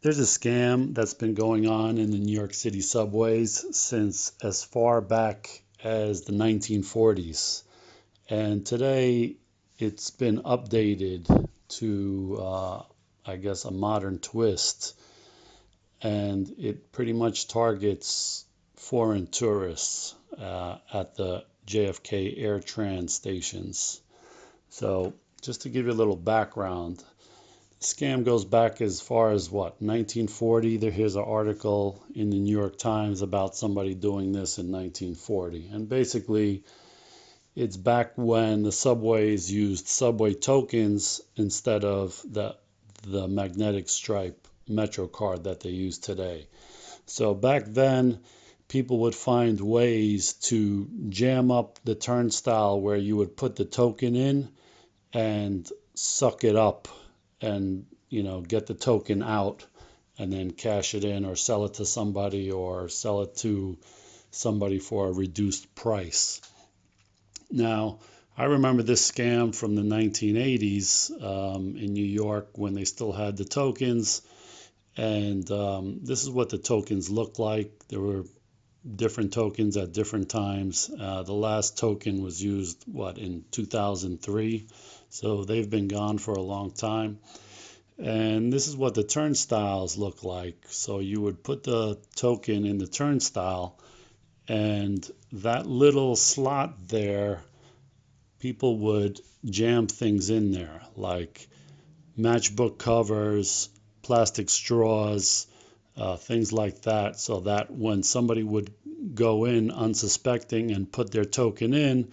There's a scam that's been going on in the New York City subways since as far back as the 1940s. And today it's been updated to, I guess, a modern twist. And it pretty much targets foreign tourists at the JFK Airtrain stations. So, just to give you a little background, scam goes back as far as what, 1940. Here's an article in the New York Times about somebody doing this in 1940. And basically, it's back when the subways used subway tokens instead of the magnetic stripe Metrocard that they use today. So back then, people would find ways to jam up the turnstile where you would put the token in and suck it up and get the token out and then cash it in or sell it to somebody or sell it to somebody for a reduced price. Now, I remember this scam from the 1980s in New York when they still had the tokens. And this is what the tokens looked like. There were different tokens at different times. The last token was used, in 2003. So they've been gone for a long time. And this is what the turnstiles look like. So you would put the token in the turnstile, and that little slot there, people would jam things in there, like matchbook covers, plastic straws, things like that, so that when somebody would go in unsuspecting and put their token in,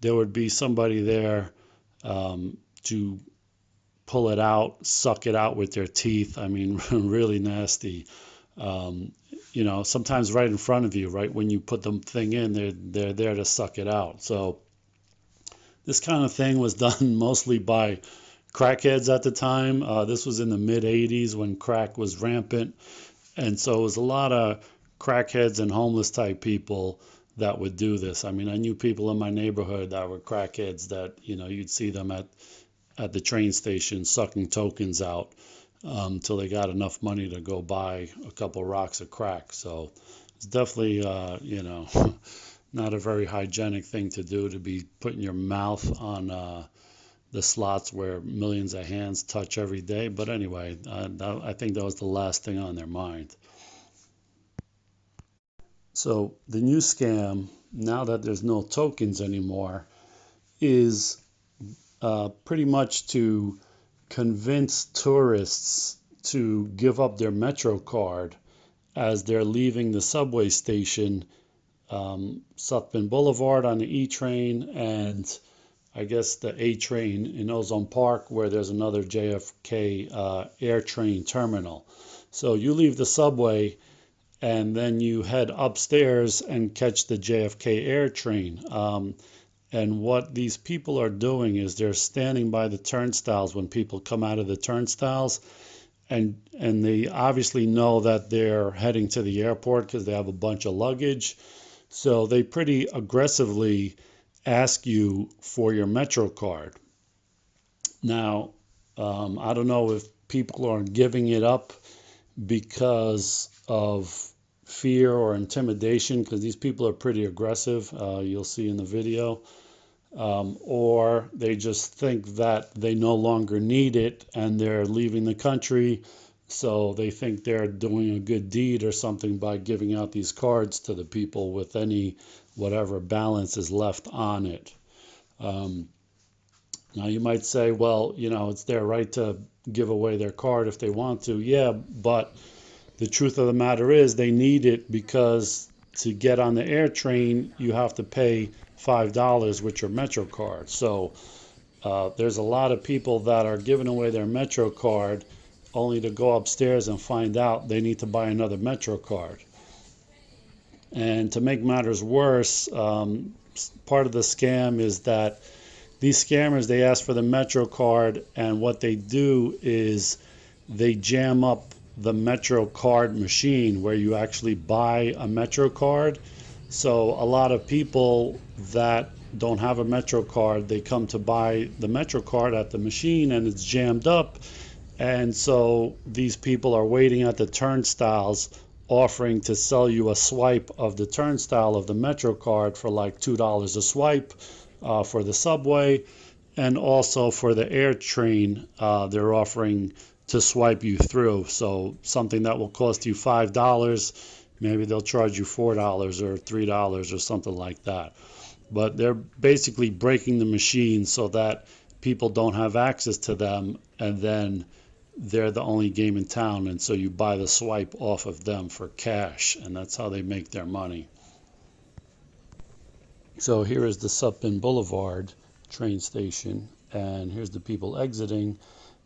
there would be somebody there to pull it out, suck it out with their teeth. I mean, really nasty. Sometimes right in front of you, right when you put the thing in, they're there to suck it out. So this kind of thing was done mostly by crackheads at the time. This was in the mid 80s when crack was rampant. And so it was a lot of crackheads and homeless type people that would do this. I mean, I knew people in my neighborhood that were crackheads that, you'd see them at the train station sucking tokens out till they got enough money to go buy a couple rocks of crack. So it's definitely, not a very hygienic thing to do, to be putting your mouth on the slots where millions of hands touch every day. But anyway, I think that was the last thing on their mind. So the new scam, now that there's no tokens anymore, is pretty much to convince tourists to give up their Metrocard as they're leaving the subway station, Sutphin Boulevard on the E train, and I guess the A train in Ozone Park, where there's another JFK Airtrain terminal. So you leave the subway and then you head upstairs and catch the JFK Airtrain. And what these people are doing is they're standing by the turnstiles when people come out of the turnstiles, and they obviously know that they're heading to the airport because they have a bunch of luggage. So they pretty aggressively ask you for your Metrocard. Now, I don't know if people are giving it up because of fear or intimidation, because these people are pretty aggressive, you'll see in the video, or they just think that they no longer need it and they're leaving the country, so they think they're doing a good deed or something by giving out these cards to the people with any whatever balance is left on it. Um, Now you might say, well, it's their right to give away their card if they want to. Yeah, but the truth of the matter is they need it because to get on the air train, you have to pay $5 with your Metrocard. So there's a lot of people that are giving away their Metrocard only to go upstairs and find out they need to buy another Metrocard. And to make matters worse, part of the scam is that these scammers, they ask for the Metro card, and what they do is they jam up the Metro card machine where you actually buy a Metro card. So a lot of people that don't have a Metro card, they come to buy the Metro card at the machine and it's jammed up, And so these people are waiting at the turnstiles, offering to sell you a swipe of the turnstile of the Metrocard for like $2 a swipe for the subway. And also for the air train, they're offering to swipe you through. So something that will cost you $5, maybe they'll charge you $4 or $3 or something like that. But they're basically breaking the machine so that people don't have access to them, and then they're the only game in town, and so you buy the swipe off of them for cash, and that's how they make their money. So here is the Sutphin Boulevard train station, and here's the people exiting.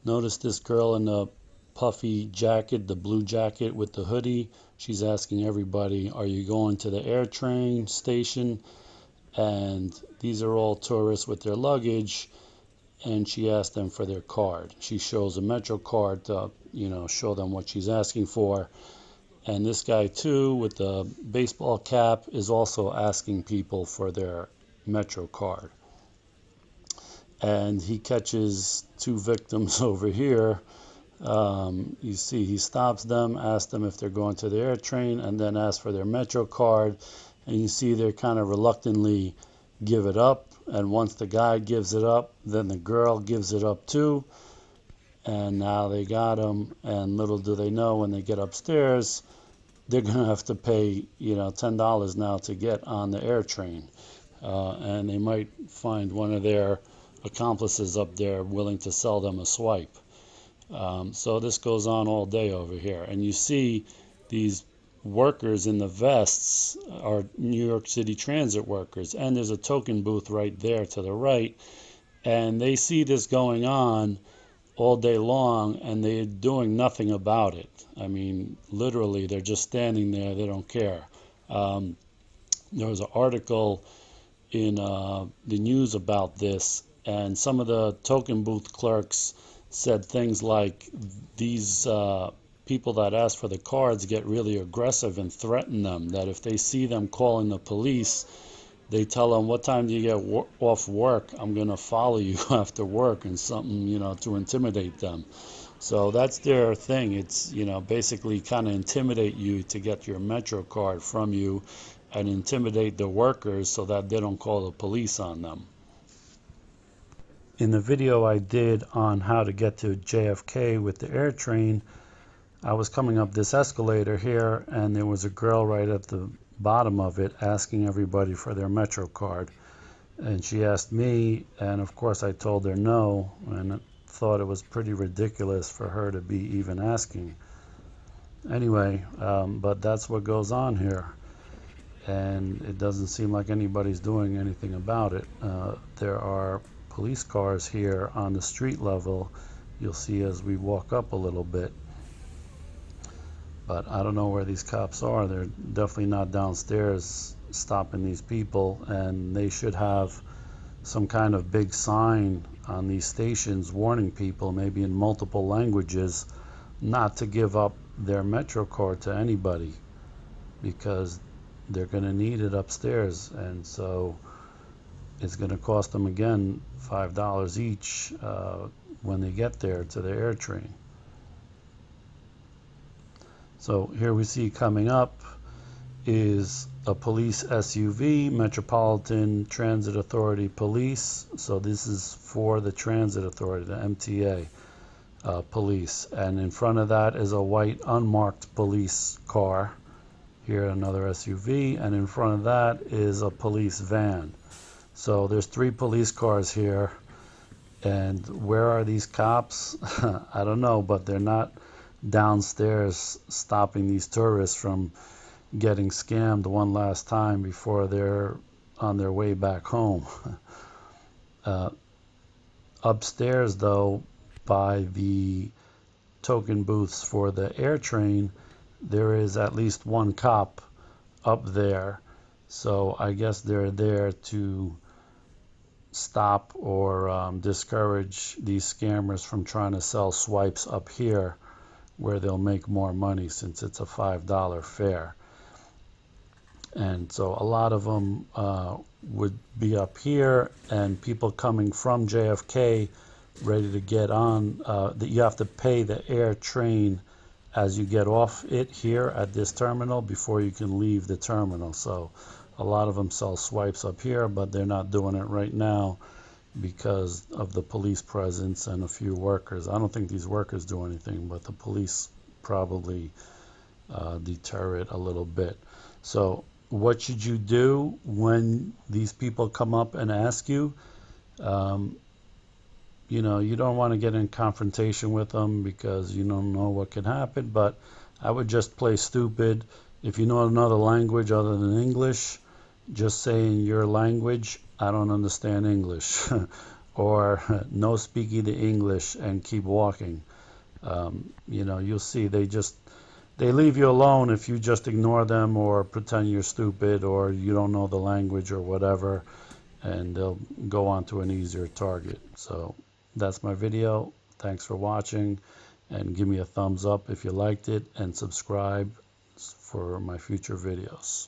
Notice this girl in the puffy jacket, the blue jacket with the hoodie. She's asking everybody, are you going to the air train station? And these are all tourists with their luggage, and she asked them for their card. She shows a Metrocard to, show them what she's asking for. And this guy too, with the baseball cap, is also asking people for their Metrocard. And he catches two victims over here. You see, he stops them, asks them if they're going to the air train, and then asks for their Metrocard. And you see they're kind of reluctantly give it up. And once the guy gives it up, then the girl gives it up too. And now they got him. And little do they know, when they get upstairs, they're going to have to pay, $10 now to get on the air train. And they might find one of their accomplices up there willing to sell them a swipe. So this goes on all day over here. And you see these workers in the vests are New York City Transit workers. And there's a token booth right there to the right. And they see this going on all day long, and they're doing nothing about it. I mean, literally, they're just standing there. They don't care. There was an article in the news about this, and some of the token booth clerks said things like these people that ask for the cards get really aggressive and threaten them, that if they see them calling the police, they tell them, what time do you get off work? I'm going to follow you after work, and something, to intimidate them. So that's their thing. It's, basically kind of intimidate you to get your Metrocard from you, and intimidate the workers so that they don't call the police on them. In the video I did on how to get to JFK with the air train, I was coming up this escalator here, and there was a girl right at the bottom of it asking everybody for their Metrocard. And she asked me, and of course I told her no, and thought it was pretty ridiculous for her to be even asking. Anyway, but that's what goes on here. And it doesn't seem like anybody's doing anything about it. There are police cars here on the street level. You'll see as we walk up a little bit. But I don't know where these cops are. They're definitely not downstairs stopping these people, and they should have some kind of big sign on these stations warning people, maybe in multiple languages, not to give up their Metrocard to anybody, because they're going to need it upstairs, and so it's going to cost them again $5 each when they get there to the air train. So here we see coming up is a police SUV, Metropolitan Transit Authority Police. So this is for the Transit Authority, the MTA police. And in front of that is a white unmarked police car. Here another SUV, and in front of that is a police van. So there's 3 police cars here. And where are these cops? I don't know, but they're not downstairs stopping these tourists from getting scammed one last time before they're on their way back home. Upstairs, though, by the token booths for the air train, there is at least 1 cop up there. So I guess they're there to stop or discourage these scammers from trying to sell swipes up here, where they'll make more money since it's a $5 fare. And so a lot of them would be up here, and people coming from JFK ready to get on, that you have to pay the air train as you get off it here at this terminal before you can leave the terminal. So a lot of them sell swipes up here, but they're not doing it right now because of the police presence and a few workers. I don't think these workers do anything, but the police probably deter it a little bit. So what should you do when these people come up and ask you? Um, you don't want to get in confrontation with them because you don't know what can happen, but I would just play stupid. If you know another language other than English, just say in your language, I don't understand English, or no speaking the English, and keep walking. You'll see they leave you alone if you just ignore them or pretend you're stupid or you don't know the language or whatever, and they'll go on to an easier target. So that's my video. Thanks for watching, and give me a thumbs up if you liked it, and subscribe for my future videos.